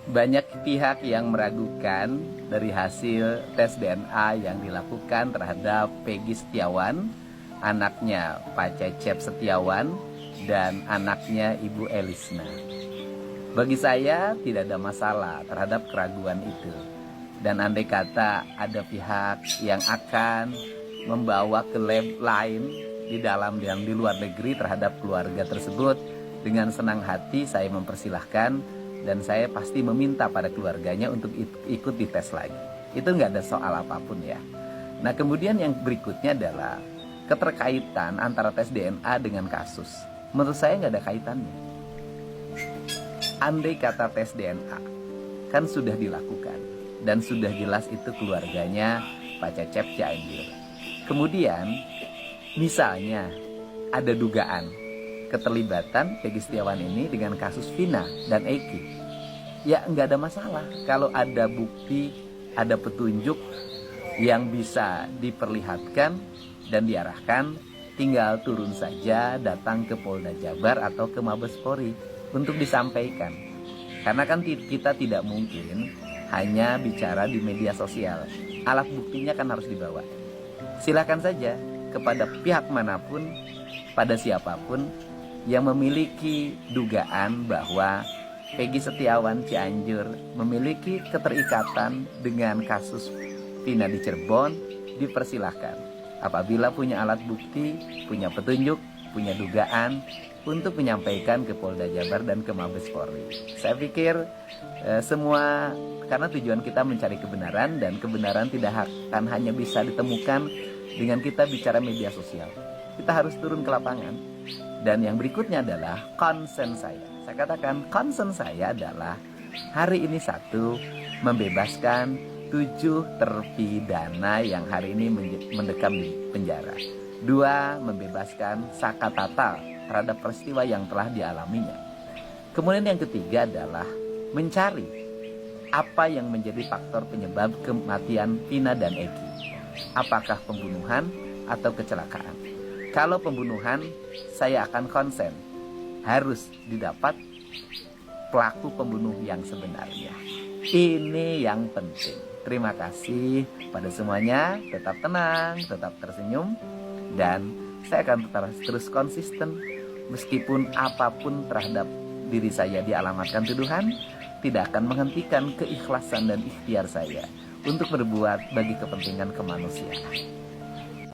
Banyak pihak yang meragukan dari hasil tes DNA yang dilakukan terhadap Peggy Setiawan, anaknya Pak Cecep Setiawan, dan anaknya Ibu Elisna. Bagi saya tidak ada masalah terhadap keraguan itu. Dan andai kata ada pihak yang akan membawa ke lab lain di dalam dan di luar negeri terhadap keluarga tersebut, dengan senang hati saya mempersilahkan. Dan saya pasti meminta pada keluarganya untuk ikut dites lagi. Itu nggak ada soal apapun ya. Nah kemudian yang berikutnya adalah keterkaitan antara tes DNA dengan kasus. Menurut saya nggak ada kaitannya. Andai kata tes DNA kan sudah dilakukan dan sudah jelas itu keluarganya Pak Cecep Cianjur. Kemudian misalnya ada dugaan keterlibatan Peggy Setiawan ini dengan kasus Vina dan Eki, ya nggak ada masalah kalau ada bukti, ada petunjuk yang bisa diperlihatkan dan diarahkan, tinggal turun saja datang ke Polda Jabar atau ke Mabes Polri untuk disampaikan. Karena kan kita tidak mungkin hanya bicara di media sosial, alat buktinya kan harus dibawa. Silakan saja kepada pihak manapun, pada siapapun yang memiliki dugaan bahwa Peggy Setiawan Cianjur memiliki keterikatan dengan kasus Vina di Cirebon, dipersilahkan. Apabila punya alat bukti, punya petunjuk, punya dugaan, untuk menyampaikan ke Polda Jabar dan ke Mabes Polri. Saya pikir semua, karena tujuan kita mencari kebenaran, dan kebenaran tidak akan hanya bisa ditemukan dengan kita bicara media sosial. Kita harus turun ke lapangan. Dan yang berikutnya adalah concern saya. Saya katakan concern saya adalah hari ini satu, membebaskan 7 terpidana yang hari ini mendekam di penjara. 2, membebaskan Saka Tatal terhadap peristiwa yang telah dialaminya. Kemudian yang ketiga adalah mencari apa yang menjadi faktor penyebab kematian Vina dan Eki. Apakah pembunuhan atau kecelakaan? Kalau pembunuhan, saya akan konsen harus didapat pelaku pembunuh yang sebenarnya. Ini yang penting. Terima kasih pada semuanya. Tetap tenang, tetap tersenyum, dan saya akan terus konsisten meskipun apapun terhadap diri saya dialamatkan tuduhan, tidak akan menghentikan keikhlasan dan ikhtiar saya untuk berbuat bagi kepentingan kemanusiaan.